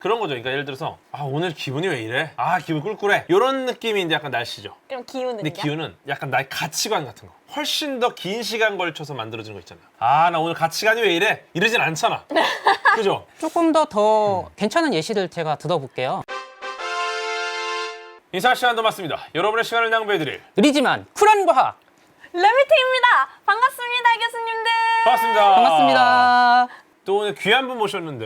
그런 거죠. 그러니까 예를 들어서 아 오늘 기분이 왜 이래? 아 기분 꿀꿀해. 이런 느낌이 이제 약간 날씨죠. 그럼 기운은요? 근데 기운은 약간 나의 가치관 같은 거. 훨씬 더 긴 시간 걸쳐서 만들어지는 거 있잖아요. 아 나 오늘 가치관이 왜 이래? 이러진 않잖아. 그죠? 조금 더 괜찮은 예시를 제가 들어볼게요. 인사 시간도 맞습니다. 여러분의 시간을 낭비해드릴 느리지만 쿨한 과학 레미트입니다. 반갑습니다, 교수님들. 반갑습니다. 반갑습니다. 또 오늘 귀한 분 모셨는데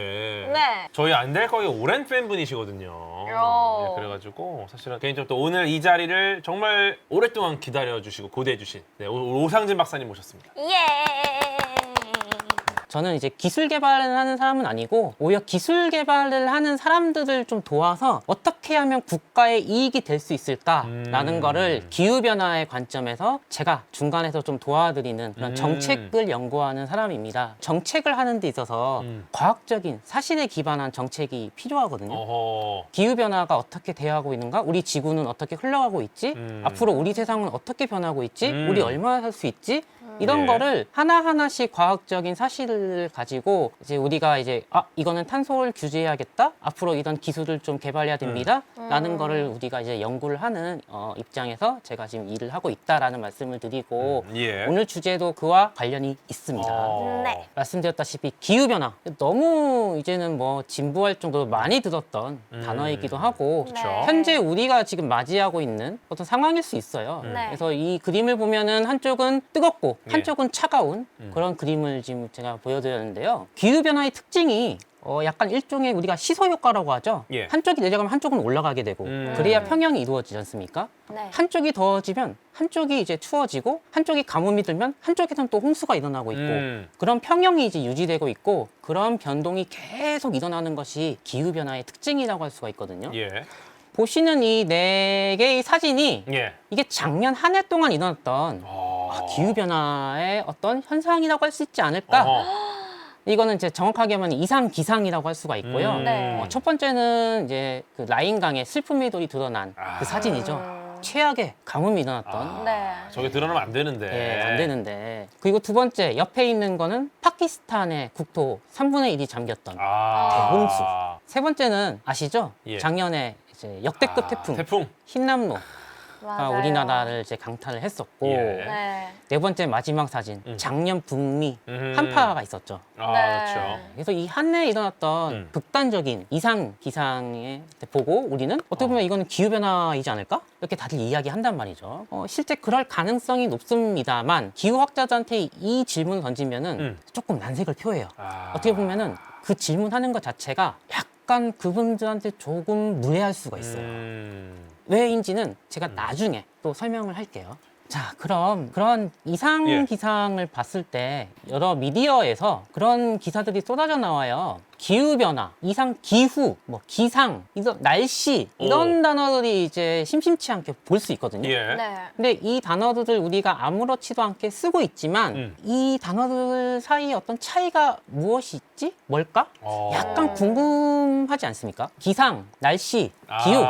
네. 저희 안될거의 오랜 팬분이시거든요. 네, 그래가지고 사실은 개인적으로 또 오늘 이 자리를 정말 오랫동안 기다려주시고 고대해주신 오상진 박사님 모셨습니다. 예. 저는 이제 기술 개발을 하는 사람은 아니고 오히려 기술 개발을 하는 사람들을 좀 도와서 어떻게 하면 국가의 이익이 될 수 있을까라는 거를 기후변화의 관점에서 제가 중간에서 좀 도와드리는 그런 정책을 연구하는 사람입니다. 정책을 하는 데 있어서 과학적인 사실에 기반한 정책이 필요하거든요. 어허. 기후변화가 어떻게 대하고 있는가? 우리 지구는 어떻게 흘러가고 있지? 앞으로 우리 세상은 어떻게 변하고 있지? 우리 얼마나 살 수 있지? 이런 예. 거를 거를 하나하나씩 과학적인 사실을 가지고 이제 우리가 이제 이거는 탄소를 규제해야겠다. 앞으로 이런 기술을 좀 개발해야 됩니다. 라는 거를 우리가 이제 연구를 하는 입장에서 제가 지금 일을 하고 있다라는 말씀을 드리고 예. 오늘 주제도 그와 관련이 있습니다. 네. 말씀드렸다시피 기후변화 너무 이제는 뭐 진부할 정도로 많이 들었던 단어이기도 하고 네. 현재 우리가 지금 맞이하고 있는 어떤 상황일 수 있어요. 네. 그래서 이 그림을 보면은 한쪽은 뜨겁고 예. 한쪽은 차가운 그런 그림을 지금 제가 보여드렸는데요. 기후변화의 특징이 약간 일종의 우리가 시소 효과라고 하죠. 예. 한쪽이 내려가면 한쪽은 올라가게 되고 그래야 평형이 이루어지지 않습니까? 네. 한쪽이 더워지면 한쪽이 이제 추워지고 한쪽이 가뭄이 들면 한쪽에선 또 홍수가 일어나고 있고 그런 평형이 이제 유지되고 있고 그런 변동이 계속 일어나는 것이 기후변화의 특징이라고 할 수가 있거든요. 예. 보시는 이 네 개의 사진이 예. 이게 작년 한 해 동안 일어났던 기후변화의 어떤 현상이라고 할 수 있지 않을까? 어허. 이거는 이제 정확하게 하면 이상 기상이라고 할 수가 있고요. 네. 첫 번째는 이제 그 라인강에 슬픔의 돌이 드러난 그 사진이죠. 최악의 가뭄이 일어났던. 네. 저게 드러나면 안 되는데. 예, 안 되는데. 그리고 두 번째, 옆에 있는 거는 파키스탄의 국토 3분의 1이 잠겼던 대홍수. 세 번째는 아시죠? 예. 작년에 이제 역대급 태풍, 태풍. 흰남노. 맞아요. 우리나라를 이제 강타를 했었고 예. 네. 네 번째 마지막 사진 작년 북미 음. 한파가 있었죠. 아, 네. 그렇죠. 그래서 이 한 해에 일어났던 극단적인 이상 기상에 보고 우리는 어떻게 보면 이거는 기후 변화이지 않을까? 이렇게 다들 이야기한단 말이죠. 실제 그럴 가능성이 높습니다만 기후학자들한테 이 질문을 던지면은 조금 난색을 표해요. 어떻게 보면은 그 질문하는 것 자체가 약간 그분들한테 조금 무례할 수가 있어요. 왜인지는 제가 나중에 또 설명을 할게요. 자, 그럼 그런 이상 예. 기상을 봤을 때 여러 미디어에서 그런 기사들이 쏟아져 나와요. 기후변화, 이상 기후, 뭐 기상, 이런 날씨 이런 단어들이 이제 심심치 않게 볼 수 있거든요. 예. 네. 근데 이 단어들을 우리가 아무렇지도 않게 쓰고 있지만 이 단어들 사이에 어떤 차이가 무엇이 있지? 뭘까? 약간 궁금하지 않습니까? 기상, 날씨, 기후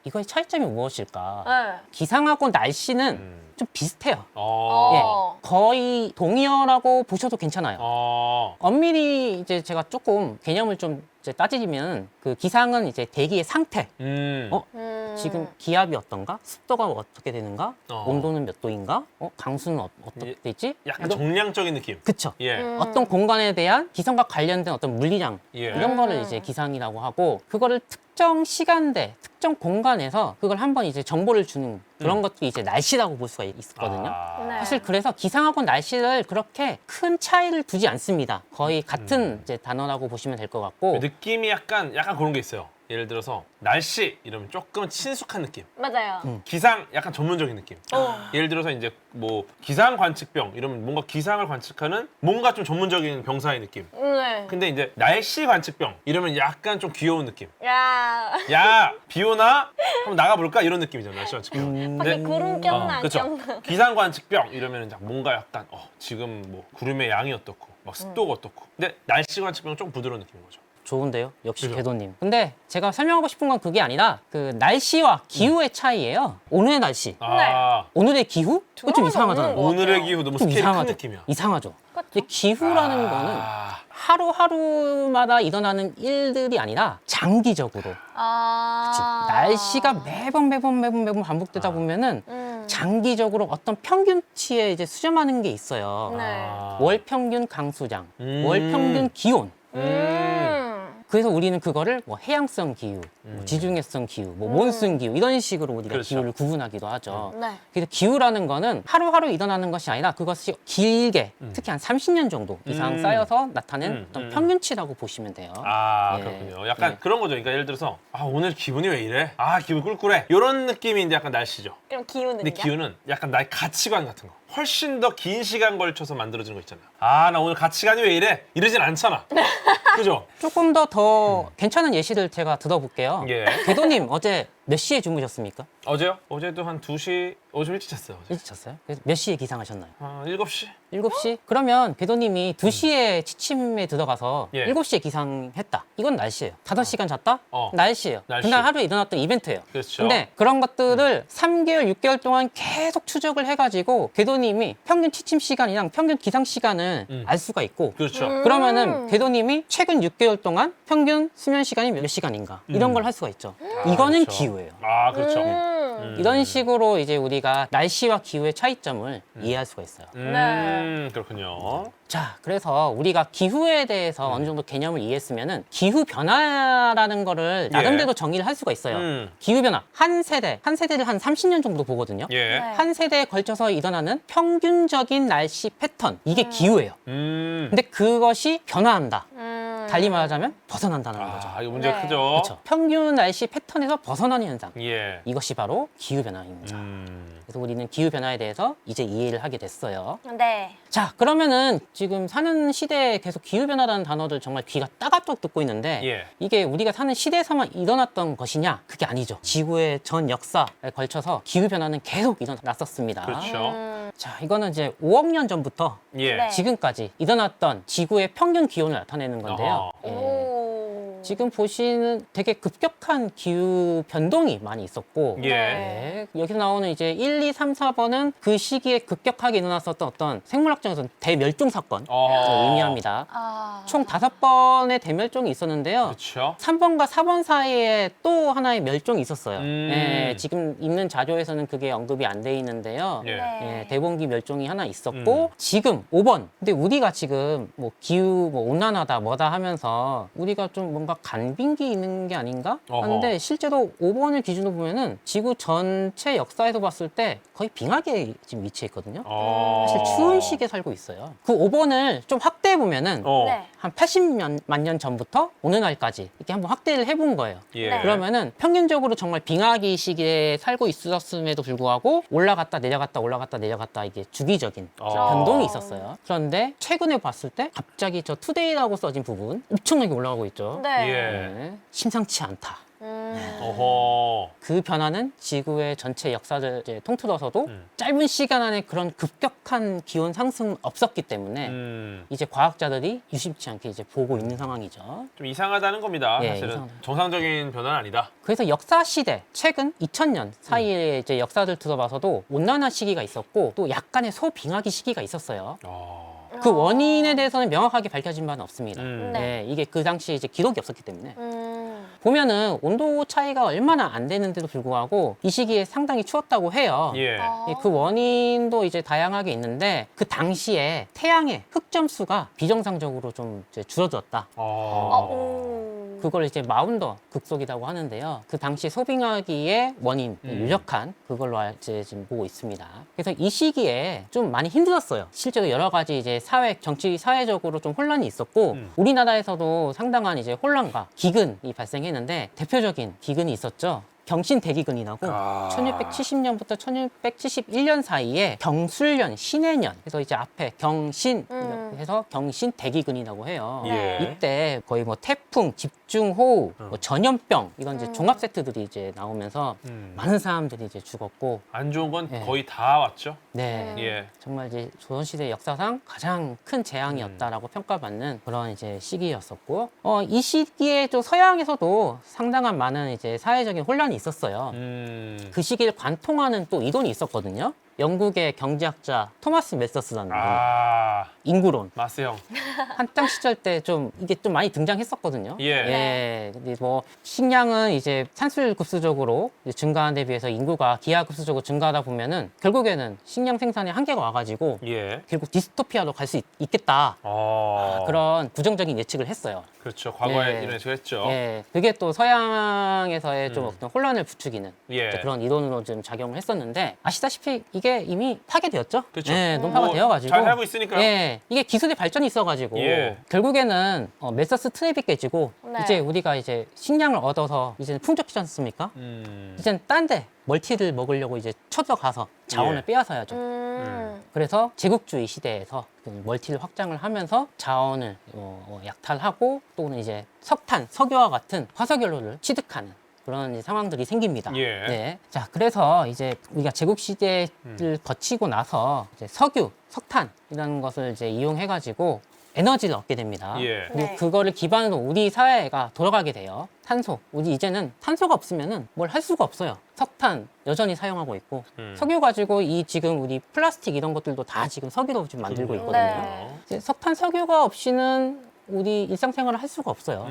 이거의 차이점이 무엇일까? 네. 기상하고 날씨는 좀 비슷해요. 어. 거의 동의어라고 보셔도 괜찮아요. 어. 엄밀히 이제 제가 조금 개념을 좀 이제 따지면 그 기상은 이제 대기의 상태. 지금 기압이 어떤가? 습도가 어떻게 되는가? 온도는 몇 도인가? 강수는 어떻게 되지? 약간 정량적인 느낌. 그쵸. 예. 어떤 공간에 대한 기상과 관련된 어떤 물리량 예. 이런 거를 이제 기상이라고 하고 그거를 특정 시간대, 특정 공간에서 그걸 한번 이제 정보를 주는 그런 것도 이제 날씨라고 볼 수가 있었거든요. 네. 사실 그래서 기상하고 날씨를 그렇게 큰 차이를 두지 않습니다. 거의 같은 이제 단어라고 보시면 될 것 같고 느낌이 약간 그런 게 있어요. 예를 들어서 날씨 이러면 조금 친숙한 느낌. 맞아요. 기상 약간 전문적인 느낌. 예를 들어서 이제 뭐 기상 관측병 이러면 뭔가 기상을 관측하는 뭔가 좀 전문적인 병사의 느낌. 네. 근데 이제 날씨 관측병 이러면 약간 좀 귀여운 느낌. 야. 야, 비 오나? 한번 나가볼까? 이런 느낌이잖아, 날씨 관측병. 밖에 구름 꼈나 안 그쵸. 꼈나. 기상 관측병 이러면 뭔가 약간 지금 뭐 구름의 양이 어떻고 막 습도가 어떻고. 근데 날씨 관측병은 좀 부드러운 느낌인 거죠. 좋은데요. 역시 그죠? 궤도님. 근데 제가 설명하고 싶은 건 그게 아니라 그 날씨와 기후의 차이예요. 오늘의 날씨, 아, 오늘의 기후? 그거 좀 드라마도 이상하잖아요. 없는 것 오늘의 같아요. 기후 너무 좀 스케일이 큰 이상하죠. 느낌이야. 이상하죠. 그쵸? 근데 기후라는 거는 아, 하루하루마다 일어나는 일들이 아니라 장기적으로 아. 날씨가 매번 반복되다 보면은 장기적으로 어떤 평균치에 이제 수렴하는 게 있어요. 네. 아. 월 평균 강수량, 음. 월 평균 기온. 음. 그래서 우리는 그거를 뭐 해양성 기후, 뭐 지중해성 기후, 뭐 몬순 기후 이런 식으로 우리가 그렇죠. 기후를 구분하기도 하죠. 네. 그래서 기후라는 거는 하루하루 일어나는 것이 아니라 그것이 길게 특히 한 30년 정도 이상 쌓여서 나타낸 어떤 평균치라고 보시면 돼요. 아, 예. 그렇군요. 약간 예. 그런 거죠. 그러니까 예를 들어서 아, 오늘 기분이 왜 이래? 아, 기분 꿀꿀해. 이런 느낌인데 약간 날씨죠. 그럼 기후는요? 근데 기후는 약간 나의 가치관 같은 거. 훨씬 더 긴 시간 걸쳐서 만들어지는 거 있잖아요. 아, 나 오늘 가치관이 왜 이래? 이러진 않잖아. 그죠? 조금 더 괜찮은 예시를 제가 들어볼게요. 예. 궤도님 어제 몇 시에 주무셨습니까? 어제요? 어제도 한 2시, 좀 일찍 잤어요. 어제. 일찍 잤어요? 그래서 몇 시에 기상하셨나요? 7시? 7시? 그러면 궤도님이 2시에 취침에 들어가서 예. 7시에 기상했다. 이건 날씨예요. 5시간 잤다? 어. 날씨예요. 날씨. 그날 하루에 일어났던 이벤트예요. 그렇죠. 근데 그런 것들을 3개월, 6개월 동안 계속 추적을 해가지고 궤도님이 평균 취침 시간이랑 평균 기상 시간을 알 수가 있고 그렇죠. 그러면은 궤도님이 최근 6개월 동안 평균 수면 시간이 몇 시간인가 이런 걸 할 수가 있죠. 이거는 그렇죠. 기후예요. 아, 그렇죠. 이런 식으로 이제 우리가 날씨와 기후의 차이점을 이해할 수가 있어요. 그렇군요. 자, 그래서 우리가 기후에 대해서 어느 정도 개념을 이해했으면은 기후 변화라는 거를 나름대로 정의를 할 수가 있어요. 기후 변화 한 세대를 한 30년 정도 보거든요. 예. 네. 한 세대에 걸쳐서 일어나는 평균적인 날씨 패턴 이게 기후예요. 근데 그것이 변화한다. 달리 말하자면 벗어난다는 거죠. 아, 이거 문제가 네. 크죠. 그렇죠. 평균 날씨 패턴에서 벗어나는 현상. 예. 이것이 바로 기후 변화입니다. 그래서 우리는 기후 변화에 대해서 이제 이해를 하게 됐어요. 네. 자, 그러면은 지금 사는 시대에 계속 기후 변화라는 단어를 정말 귀가 따갑도록 듣고 있는데 예. 이게 우리가 사는 시대에서만 일어났던 것이냐? 그게 아니죠. 지구의 전 역사에 걸쳐서 기후 변화는 계속 일어났었습니다. 그렇죠. 자, 이거는 이제 5억 년 전부터 예. 네. 지금까지 일어났던 지구의 평균 기온을 나타내는 건데요. 어허. 예. 오. 지금 보시는 되게 급격한 기후 변동이 많이 있었고 예. 네, 여기서 나오는 이제 1, 2, 3, 4번은 그 시기에 급격하게 일어났었던 어떤 생물학적에서는 대멸종 사건을 의미합니다. 아. 총 5번의 대멸종이 있었는데요. 그렇죠. 3번과 4번 사이에 또 하나의 멸종이 있었어요. 음. 예, 지금 있는 자료에서는 그게 언급이 안 돼 있는데요. 예. 예, 대봉기 멸종이 하나 있었고 지금 5번. 근데 우리가 지금 뭐 기후 뭐 온난화다 뭐다 하면서 우리가 좀 뭔가 간빙기 있는 게 아닌가 하는데 실제로 5번을 기준으로 보면은 지구 전체 역사에서 봤을 때 거의 빙하기에 지금 위치해 있거든요. 사실 추운 시기에 살고 있어요. 그 5번을 좀 확대해 보면은 네. 한 80만 년 전부터 오늘 날까지 이렇게 한번 확대를 해본 거예요. 예. 네. 그러면은 평균적으로 정말 빙하기 시기에 살고 있었음에도 불구하고 올라갔다 내려갔다 이게 주기적인 변동이 있었어요. 그런데 최근에 봤을 때 갑자기 저 투데이라고 써진 부분 엄청나게 올라가고 있죠. 네. 예. 네, 심상치 않다. 어허. 그 변화는 지구의 전체 역사를 이제 통틀어서도 짧은 시간 안에 그런 급격한 기온 상승은 없었기 때문에 이제 과학자들이 유심치 않게 이제 보고 있는 상황이죠. 좀 이상하다는 겁니다. 예, 사실은 이상하다. 정상적인 변화는 아니다. 그래서 역사 시대 최근 2000년 사이에 이제 역사를 들어봐서도 온난화 시기가 있었고 또 약간의 소빙하기 시기가 있었어요. 그 원인에 대해서는 명확하게 밝혀진 바는 없습니다. 음. 네, 이게 그 당시에 이제 기록이 없었기 때문에 보면은 온도 차이가 얼마나 안 되는데도 불구하고 이 시기에 상당히 추웠다고 해요. 예. 예, 그 원인도 이제 다양하게 있는데 그 당시에 태양의 흑점수가 비정상적으로 좀 이제 줄어들었다. 그걸 이제 마운더 극속이라고 하는데요. 그 당시 소빙하기의 원인, 유력한 그걸로 이제 지금 보고 있습니다. 그래서 이 시기에 좀 많이 힘들었어요. 실제로 여러 가지 이제 정치, 사회적으로 좀 혼란이 있었고, 우리나라에서도 상당한 이제 혼란과 기근이 발생했는데, 대표적인 기근이 있었죠. 경신 대기근이라고 1670년부터 1671년 사이에 경술년, 신해년 그래서 이제 앞에 경신 해서 경신 대기근이라고 해요. 예. 이때 거의 뭐 태풍, 집중호우, 뭐 전염병 이런 이제 종합 세트들이 이제 나오면서 많은 사람들이 이제 죽었고 안 좋은 건 예. 거의 다 왔죠. 네. 예. 정말 이제 조선시대 역사상 가장 큰 재앙이었다라고 평가받는 그런 이제 시기였었고, 이 시기에 또 서양에서도 상당한 많은 이제 사회적인 혼란이 있었어요. 그 시기를 관통하는 또 이론이 있었거든요. 영국의 경제학자 토마스 메서스라는 분, 인구론. 마스 형. 한창 시절 때 좀 이게 좀 많이 등장했었거든요. 예. 근데 뭐 식량은 이제 산술급수적으로 이제 증가한 데 비해서 인구가 기하급수적으로 증가하다 보면은 결국에는 식량 생산에 한계가 와가지고 예. 결국 디스토피아로 갈 수 있겠다. 그런 부정적인 예측을 했어요. 그렇죠. 과거에 예. 이런 식으로 했죠. 예, 그게 또 서양에서의 좀 어떤 혼란을 부추기는 예. 이제 그런 이론으로 좀 작용을 했었는데 아시다시피 이게 이미 파괴되었죠. 그렇죠. 예, 논파가 뭐 되어가지고 잘 살고 있으니까요. 예, 이게 기술의 발전이 있어가지고 예. 결국에는 메서스 트랩이 깨지고 네. 이제 우리가 이제 식량을 얻어서 이제는 풍족하지 않습니까? 이제는 딴 데 멀티를 먹으려고 이제 쳐들어가서 자원을 예. 빼앗아야죠. 그래서 제국주의 시대에서 그 멀티를 확장을 하면서 자원을 약탈하고 또는 이제 석탄, 석유와 같은 화석연료를 취득하는 그런 이제 상황들이 생깁니다. 예. 네. 자, 그래서 이제 우리가 제국 시대를 거치고 나서 이제 석유, 석탄이라는 것을 이제 이용해가지고 에너지를 얻게 됩니다. 예. 그리고 네. 그거를 기반으로 우리 사회가 돌아가게 돼요. 탄소. 우리 이제는 탄소가 없으면은 뭘 할 수가 없어요. 석탄 여전히 사용하고 있고 석유 가지고 이 지금 우리 플라스틱 이런 것들도 다 지금 석유로 지금 만들고 있거든요. 네. 이제 석탄 석유가 없이는 우리 일상생활을 할 수가 없어요.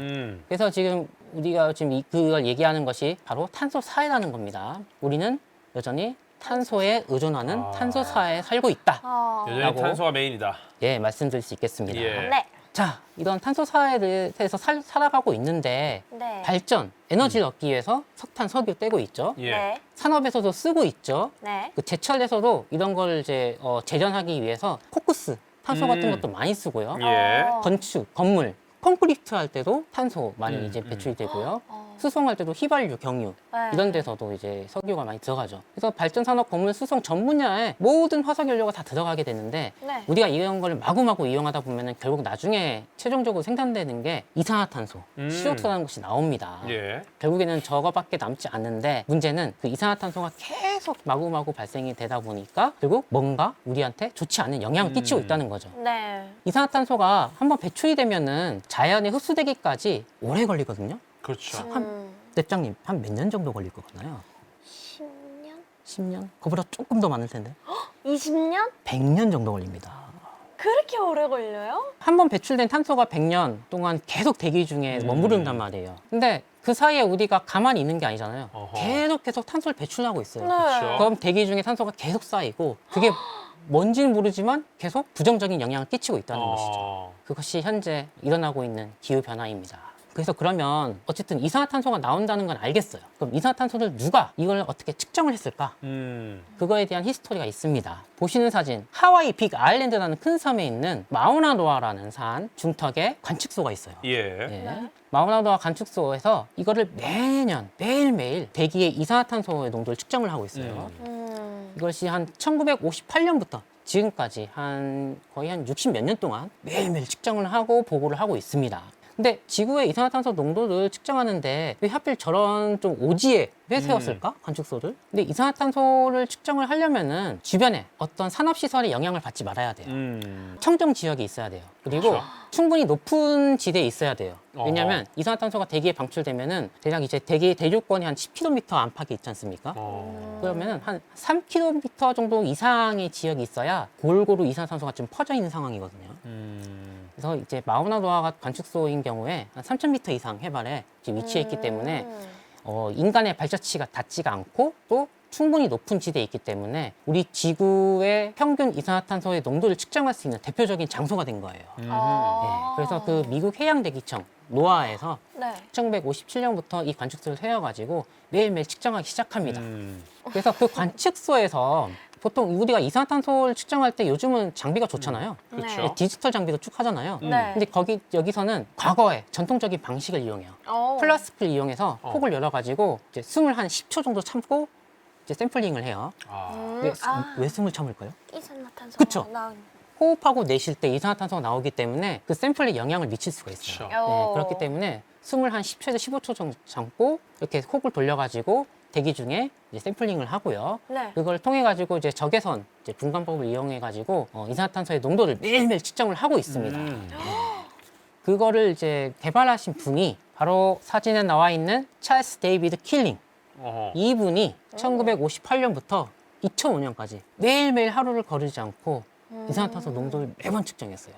그래서 지금 우리가 지금 그걸 얘기하는 것이 바로 탄소 사회라는 겁니다. 우리는 여전히 탄소에 의존하는 탄소 사회에 살고 있다. 여전히 라고. 탄소가 메인이다. 예, 말씀드릴 수 있겠습니다. 예. 네. 자, 이런 탄소 사회에서 살아가고 있는데 네. 발전, 에너지를 얻기 위해서 석탄, 석유 떼고 있죠. 예. 네. 산업에서도 쓰고 있죠. 네. 그 제철에서도 이런 걸 이제 재련하기 위해서 코크스, 탄소 같은 것도 많이 쓰고요. 예. 건축, 건물, 콘크리트 할 때도 탄소 많이 이제 배출이 되고요. 수송할 때도 휘발유, 경유 네. 이런 데서도 이제 석유가 많이 들어가죠. 그래서 발전 산업, 건물, 수송 전 분야에 모든 화석 연료가 다 들어가게 되는데 네. 우리가 이런 걸 마구마구 이용하다 보면은 결국 나중에 최종적으로 생산되는 게 이산화탄소, CO2라는 것이 나옵니다. 예. 결국에는 저거밖에 남지 않는데 문제는 그 이산화탄소가 계속 마구마구 발생이 되다 보니까 결국 뭔가 우리한테 좋지 않은 영향을 끼치고 있다는 거죠. 네. 이산화탄소가 한번 배출이 되면은 자연에 흡수되기까지 오래 걸리거든요. 그렇죠. depu장님 한 몇 년 정도 걸릴 것 같나요? 10년? 10년? 그보다 조금 더 많을 텐데 20년? 100년 정도 걸립니다. 그렇게 오래 걸려요? 한 번 배출된 탄소가 100년 동안 계속 대기 중에 머무른단 말이에요. 근데 그 사이에 우리가 가만히 있는 게 아니잖아요. 어허. 계속 탄소를 배출하고 있어요. 네. 그럼 대기 중에 탄소가 계속 쌓이고 그게 뭔지는 모르지만 계속 부정적인 영향을 끼치고 있다는 것이죠. 그것이 현재 일어나고 있는 기후변화입니다. 그래서 그러면 어쨌든 이산화탄소가 나온다는 건 알겠어요. 그럼 이산화탄소를 누가 이걸 어떻게 측정을 했을까? 그거에 대한 히스토리가 있습니다. 보시는 사진, 하와이 빅 아일랜드라는 큰 섬에 있는 마우나로아라는 산 중턱에 관측소가 있어요. 예. 네. 마우나로아 관측소에서 이거를 매년 매일매일 대기의 이산화탄소의 농도를 측정을 하고 있어요. 이것이 한 1958년부터 지금까지 거의 한 60 몇 년 동안 매일매일 측정을 하고 보고를 하고 있습니다. 근데 지구의 이산화탄소 농도를 측정하는데 왜 하필 저런 좀 오지에 왜 세웠을까? 관측소를? 근데 이산화탄소를 측정을 하려면은 주변에 어떤 산업시설에 영향을 받지 말아야 돼요. 청정 지역이 있어야 돼요. 그리고 그렇죠. 충분히 높은 지대에 있어야 돼요. 왜냐하면 이산화탄소가 대기에 방출되면은 대략 이제 대기 대륙권이 한 10km 안팎에 있지 않습니까? 그러면은 한 3km 정도 이상의 지역이 있어야 골고루 이산화탄소가 좀 퍼져 있는 상황이거든요. 그래서 이제 마우나로아 관측소인 경우에 한 3,000m 이상 해발에 지금 위치해 있기 때문에 인간의 발자취가 닿지가 않고 또 충분히 높은 지대에 있기 때문에 우리 지구의 평균 이산화탄소의 농도를 측정할 수 있는 대표적인 장소가 된 거예요. 네, 그래서 그 미국 해양대기청 노아에서 네. 1957년부터 이 관측소를 세워가지고 매일매일 측정하기 시작합니다. 그래서 그 관측소에서 보통 우리가 이산화탄소를 측정할 때 요즘은 장비가 좋잖아요. 그렇죠. 네. 디지털 장비도 쭉 하잖아요. 네. 근데 여기서는 과거에 전통적인 방식을 이용해요. 플라스틱을 이용해서 폭을 열어가지고 이제 숨을 한 10초 정도 참고 이제 샘플링을 해요. 아, 왜 숨을 참을까요? 이산화탄소. 그쵸. 나온. 호흡하고 내쉴 때 이산화탄소가 나오기 때문에 그 샘플에 영향을 미칠 수가 있어요. 그렇죠. 어. 그렇기 때문에 숨을 한 10초에서 15초 정도 참고 이렇게 호흡을 돌려가지고 대기 중에 이제 샘플링을 하고요. 네. 그걸 통해 가지고 이제 적외선 이제 분간법을 이용해 가지고 이산화탄소의 농도를 매일매일 측정을 하고 있습니다. 그거를 이제 개발하신 분이 바로 사진에 나와 있는 찰스 데이비드 킬링. 어허. 이분이 1958년부터 2005년까지 매일매일 하루를 거르지 않고 이산화탄소 농도를 매번 측정했어요.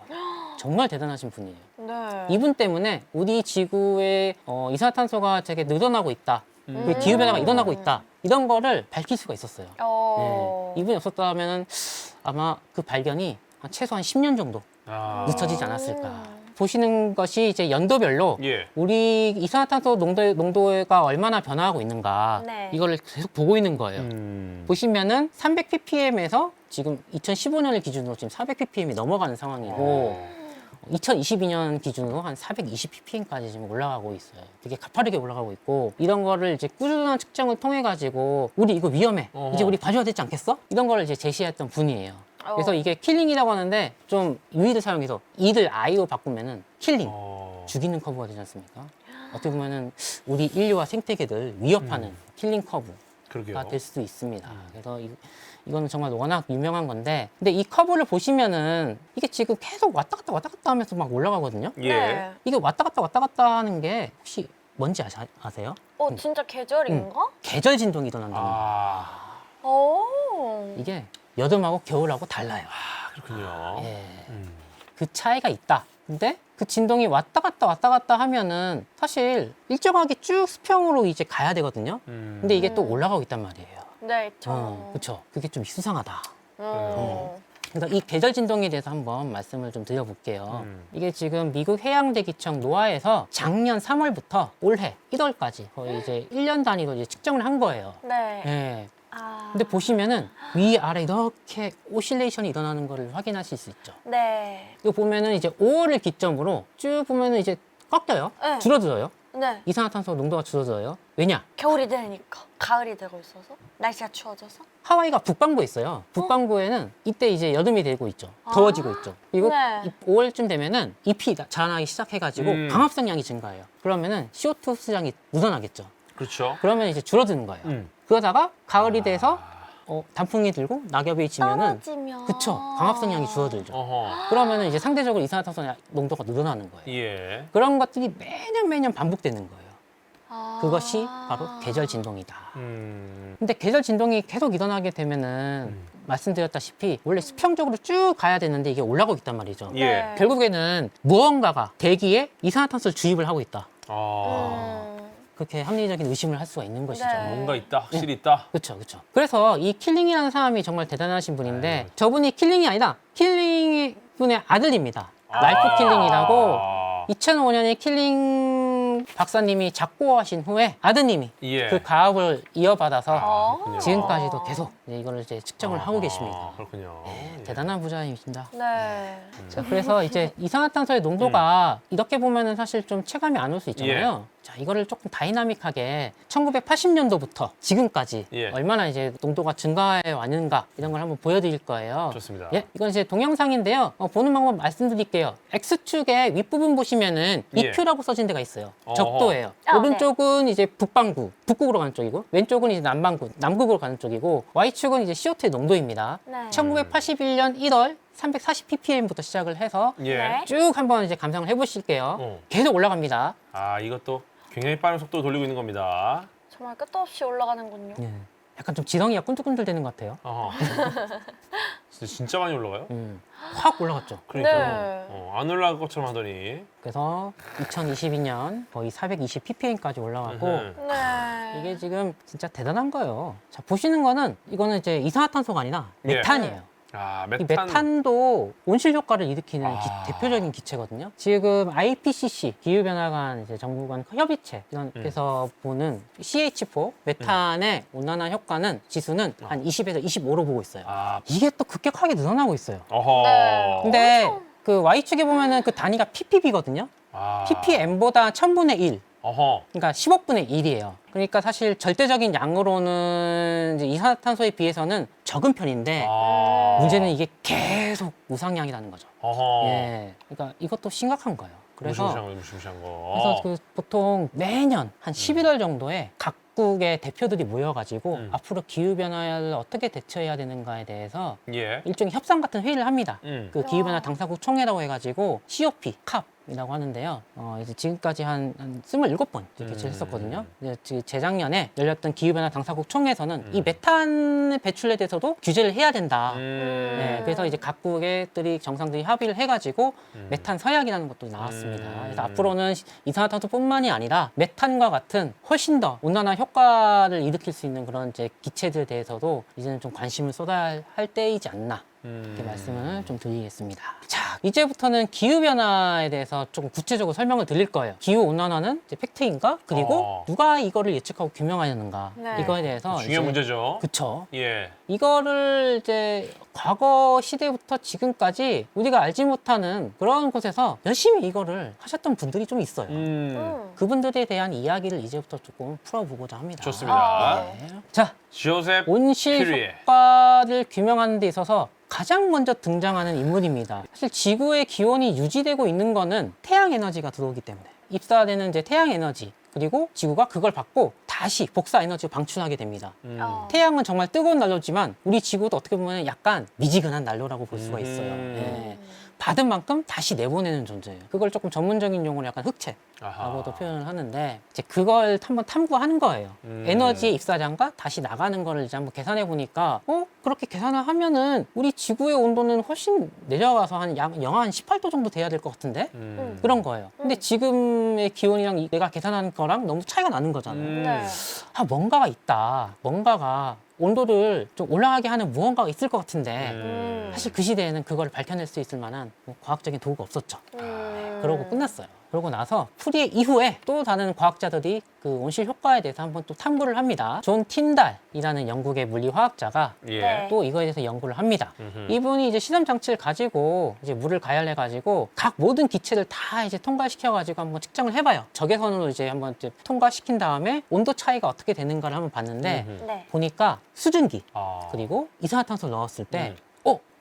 정말 대단하신 분이에요. 네. 이분 때문에 우리 지구에 이산화탄소가 되게 늘어나고 있다. 그리고 기후변화가 일어나고 있다. 이런 거를 밝힐 수가 있었어요. 네. 이분이 없었다면 아마 그 발견이 최소한 10년 정도 아. 늦춰지지 않았을까. 보시는 것이 이제 연도별로 예. 우리 이산화탄소 농도가 얼마나 변화하고 있는가 네. 이거를 계속 보고 있는 거예요. 보시면은 300ppm에서 지금 2015년을 기준으로 지금 400ppm이 넘어가는 상황이고 2022년 기준으로 한 420ppm까지 지금 올라가고 있어요. 되게 가파르게 올라가고 있고 이런 거를 이제 꾸준한 측정을 통해 가지고 우리 이거 위험해. 이제 우리 봐줘야 되지 않겠어? 이런 거를 이제 제시했던 분이에요. 그래서 이게 킬링이라고 하는데 좀 유의를 사용해서 이를 I로 바꾸면은 킬링, 죽이는 커브가 되지 않습니까? 어떻게 보면은 우리 인류와 생태계를 위협하는 킬링 커브가 그러게요. 될 수도 있습니다. 그래서 이거는 정말 워낙 유명한 건데, 근데 이 커브를 보시면은 이게 지금 계속 왔다 갔다 하면서 막 올라가거든요. 예. 네. 이게 왔다 갔다 하는 게 혹시 뭔지 아세요? 진짜 계절인가? 계절 진동이 일어난다는 거예요. 아, 오. 이게 여름하고 겨울하고 달라요. 그렇군요. 예. 음. 그 차이가 있다. 근데 그 진동이 왔다 갔다 하면은 사실 일정하게 쭉 수평으로 이제 가야 되거든요. 근데 이게 또 올라가고 있단 말이에요. 네, 있죠. 그렇죠. 그게 좀 수상하다. 음. 그래서 이 계절 진동에 대해서 한번 말씀을 좀 드려볼게요. 음. 이게 지금 미국 해양대기청 노아에서 작년 3월부터 올해 1월까지 거의 이제 1년 단위로 이제 측정을 한 거예요. 네. 예. 아. 근데 보시면은 위아래 이렇게 오실레이션이 일어나는 거를 확인하실 수 있죠. 네. 이거 보면은 이제 5월을 기점으로 쭉 보면은 이제 꺾여요. 네. 줄어들어요. 네. 이산화탄소 농도가 줄어들어요. 왜냐? 겨울이 되니까. 가을이 되고 있어서. 날씨가 추워져서. 하와이가 북반구에 있어요. 북반구에는 이때 이제 여름이 되고 있죠. 더워지고 있죠. 그리고 네. 5월쯤 되면은 잎이 자라나기 시작해가지고 음. 광합성량이 증가해요. 그러면은 CO2 수량이 늘어나겠죠. 그렇죠. 그러면 이제 줄어드는 거예요. 그러다가 가을이 돼서 단풍이 들고 낙엽이 지면은 떨어지면. 그쵸. 광합성량이 줄어들죠. 어허. 그러면은 이제 상대적으로 이산화탄소 농도가 늘어나는 거예요. 예. 그런 것들이 매년 반복되는 거예요. 아. 그것이 바로 계절 진동이다. 음. 근데 계절 진동이 계속 일어나게 되면은 말씀드렸다시피 원래 수평적으로 쭉 가야 되는데 이게 올라가고 있단 말이죠. 예. 네. 결국에는 무언가가 대기에 이산화탄소를 주입을 하고 있다. 아. 그렇게 합리적인 의심을 할 수가 있는 것이죠. 네. 뭔가 있다. 확실히 있다. 그렇죠, 그렇죠. 그래서 이 킬링이라는 사람이 정말 대단하신 분인데 저분이 킬링이 아니라 킬링 분의 아들입니다. 랄프 킬링이라고 2005년에 킬링 박사님이 작고하신 후에 아드님이 예. 그 가업을 이어받아서 그렇군요. 지금까지도 계속 이거를 이제 측정을 하고 계십니다. 그렇군요. 예. 대단한 부자이십니다. 네. 자, 그래서 이제 이산화탄소의 농도가 이렇게 보면은 사실 좀 체감이 안 올 수 있잖아요. 자, 이거를 조금 다이나믹하게 1980년도부터 지금까지 예. 얼마나 이제 농도가 증가해 왔는가 이런 걸 한번 보여드릴 거예요. 좋습니다. 예, 이건 이제 동영상인데요. 보는 방법 말씀드릴게요. X축의 윗부분 보시면은 예. EQ라고 써진 데가 있어요. 어허. 적도예요. 아, 오른쪽은 이제 북반구, 북극으로 가는 쪽이고, 왼쪽은 이제 남반구, 남극으로 가는 쪽이고, Y축은 이제 CO2의 농도입니다. 네. 1981년 1월 340ppm부터 시작을 해서 예. 네. 쭉 한번 이제 감상을 해보실게요. 계속 올라갑니다. 아, 이것도 굉장히 빠른 속도로 돌리고 있는 겁니다. 정말 끝도 없이 올라가는군요. 예. 약간 좀 지렁이가 꿈틀꿈틀 되는 것 같아요. 어허. 진짜 많이 올라가요? 확 올라갔죠. 그러니까 네. 안 올라갈 것처럼 하더니. 그래서 2022년 거의 420ppm까지 올라가고 네. 이게 지금 진짜 대단한 거예요. 자, 보시는 거는 이거는 이제 이산화탄소가 아니라 예. 메탄이에요. 이 메탄도 온실 효과를 일으키는 대표적인 기체거든요. 지금 IPCC 기후변화관 이제 정부간 협의체 이런데서 보는 CH4 메탄의 온난화 효과는 지수는 한 20에서 25로 보고 있어요. 이게 또 급격하게 늘어나고 있어요. 네. 근데 그 Y축에 보면은 그 단위가 ppb거든요. ppm보다 1000분의 1. 그러니까 10억분의 1이에요. 그러니까 사실 절대적인 양으로는 이제 이산화탄소에 비해서는 적은 편인데 문제는 이게 계속 우상향이라는 거죠. 예, 그러니까 이것도 심각한 거예요. 그래서 무시무시한 거. 그래서 그 보통 매년 한 11월 정도에 각국의 대표들이 모여가지고 앞으로 기후 변화를 어떻게 대처해야 되는가에 대해서 일종의 협상 같은 회의를 합니다. 그 기후 변화 당사국 총회라고 해가지고 COP, COP이라고 하는데요. 이제 지금까지 한 27번 개최를 했었거든요. 이제 재작년에 열렸던 기후 변화 당사국 총회에서는 이 메탄 배출에 대해서도 규제를 해야 된다. 네, 그래서 이제 각국의들이 정상들이 합의를 해가지고 메탄 서약이라는 것도 나왔습니다. 그래서 앞으로는 이산화탄소뿐만이 아니라 메탄과 같은 훨씬 더 온난화 효과를 일으킬 수 있는 그런 이제 기체들에 대해서도 이제는 좀 관심을 쏟아야 할 때이지 않나. 이렇게 말씀을 좀 드리겠습니다. 자, 이제부터는 기후변화에 대해서 조금 구체적으로 설명을 드릴 거예요. 기후온난화는 이제 팩트인가? 그리고 누가 이거를 예측하고 규명하였는가? 네. 이거에 대해서 중요한 문제죠. 그쵸. 예. 이거를 이제 과거 시대부터 지금까지 우리가 알지 못하는 그런 곳에서 열심히 이거를 하셨던 분들이 좀 있어요. 그분들에 대한 이야기를 이제부터 조금 풀어보고자 합니다. 좋습니다. 네. 자, 조셉 온실 큐리에. 효과를 규명하는 데 있어서 가장 먼저 등장하는 인물입니다. 사실 지구의 기온이 유지되고 있는 거는 태양 에너지가 들어오기 때문에 입사되는 이제 태양 에너지 그리고 지구가 그걸 받고 다시 복사 에너지를 방출하게 됩니다. 태양은 정말 뜨거운 난로지만 우리 지구도 어떻게 보면 약간 미지근한 난로라고 볼 수가 있어요. 예. 받은 만큼 다시 내보내는 존재예요. 그걸 조금 전문적인 용어로 약간 흑체라고도 표현을 하는데 이제 그걸 한번 탐구하는 거예요. 에너지의 입사량과 다시 나가는 거를 이제 한번 계산해 보니까 그렇게 계산을 하면은 우리 지구의 온도는 훨씬 내려가서 한 영하 한 18도 정도 돼야 될 것 같은데 그런 거예요. 근데 지금의 기온이랑 내가 계산한 거랑 너무 차이가 나는 거잖아요. 네. 뭔가가 있다. 뭔가가 온도를 좀 올라가게 하는 무언가가 있을 것 같은데 사실 그 시대에는 그걸 밝혀낼 수 있을 만한 과학적인 도구가 없었죠. 그러고 끝났어요. 그러고 나서 프리에 이후에 또 다른 과학자들이 그 온실 효과에 대해서 한번 또 탐구를 합니다. 존 틴달이라는 영국의 물리화학자가 네. 또 이거에 대해서 연구를 합니다. 이분이 이제 실험 장치를 가지고 이제 물을 가열해 가지고 각 모든 기체를 다 이제 통과시켜 가지고 한번 측정을 해봐요. 적외선으로 이제 한번 이제 통과시킨 다음에 온도 차이가 어떻게 되는가를 한번 봤는데 네. 보니까 수증기 그리고 이산화탄소를 넣었을 때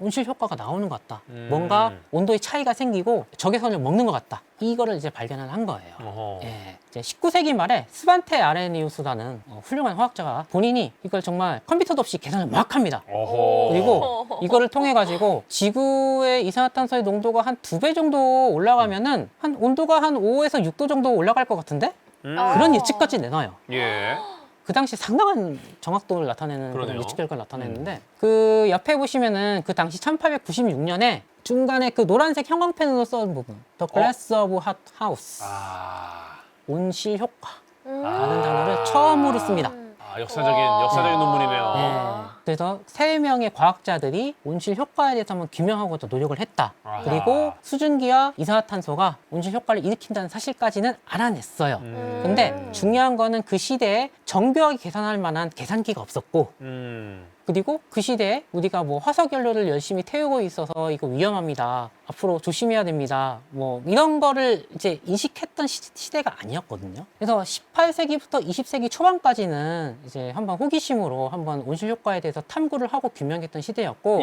온실 효과가 나오는 것 같다. 뭔가 온도의 차이가 생기고 적외선을 먹는 것 같다. 이거를 이제 발견을 한 거예요. 예, 이제 19세기 말에 스반테 아레니우스라는 훌륭한 화학자가 본인이 이걸 정말 컴퓨터도 없이 계산을 막 합니다. 그리고 이거를 통해 가지고 지구의 이산화탄소의 농도가 한 2배 정도 올라가면은 한 온도가 한 5에서 6도 정도 올라갈 것 같은데 그런 예측까지 내놔요. 예. 그 당시 상당한 정확도를 나타내는 그런 그러네요. 예측 결과를 나타냈는데 그 옆에 보시면은 그 당시 1896년에 중간에 그 노란색 형광펜으로 써온 부분 The Glass of Hot House 온실 효과라는 단어를 처음으로 씁니다. 역사적인 논문이네요. 네. 그래서 3명의 과학자들이 온실 효과에 대해서 한번 규명하고자 노력을 했다. 그리고 수증기와 이산화탄소가 온실 효과를 일으킨다는 사실까지는 알아냈어요. 근데 중요한 거는 그 시대에 정교하게 계산할 만한 계산기가 없었고 그리고 그 시대에 우리가 뭐 화석연료를 열심히 태우고 있어서 이거 위험합니다. 앞으로 조심해야 됩니다. 뭐 이런 거를 이제 인식했던 시대가 아니었거든요. 그래서 18세기부터 20세기 초반까지는 이제 한번 호기심으로 한번 온실 효과에 대해서 탐구를 하고 규명했던 시대였고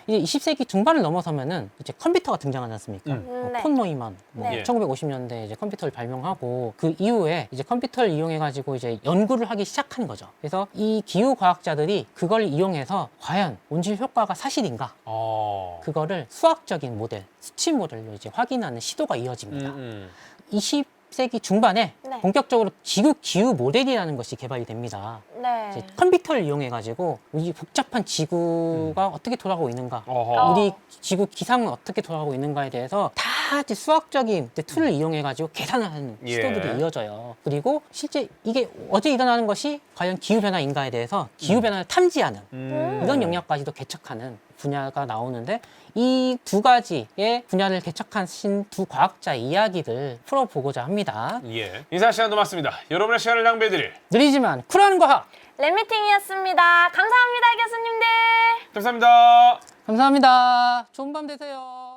이제 20세기 중반을 넘어서면은 이제 컴퓨터가 등장하지 않습니까? 네. 폰 노이만, 네. 1950년대 이제 컴퓨터를 발명하고 그 이후에 이제 컴퓨터를 이용해가지고 이제 연구를 하기 시작한 거죠. 그래서 이 기후 과학자들이 그걸 이용해서 과연 온실 효과가 사실인가? 그거를 수학적인 모델, 수치 모델로 이제 확인하는 시도가 이어집니다. 20세기 중반에 네. 본격적으로 지구 기후 모델이라는 것이 개발이 됩니다. 네. 이제 컴퓨터를 이용해가지고 이 복잡한 지구가 어떻게 돌아가고 있는가, 어허. 우리 지구 기상은 어떻게 돌아가고 있는가에 대해서 다 이제 수학적인 이제 툴을 이용해가지고 계산을 하는 예. 시도들이 이어져요. 그리고 실제 이게 어제 일어나는 것이 과연 기후변화인가에 대해서 기후변화를 탐지하는 이런 영역까지도 개척하는 분야가 나오는데, 이 두 가지의 분야를 개척하신 두 과학자의 이야기를 풀어보고자 합니다. 예. 인사 시간도 맞습니다. 여러분의 시간을 낭비해드릴 느리지만 쿨한 과학! 랩미팅이었습니다. 감사합니다, 교수님들. 감사합니다. 감사합니다. 좋은 밤 되세요.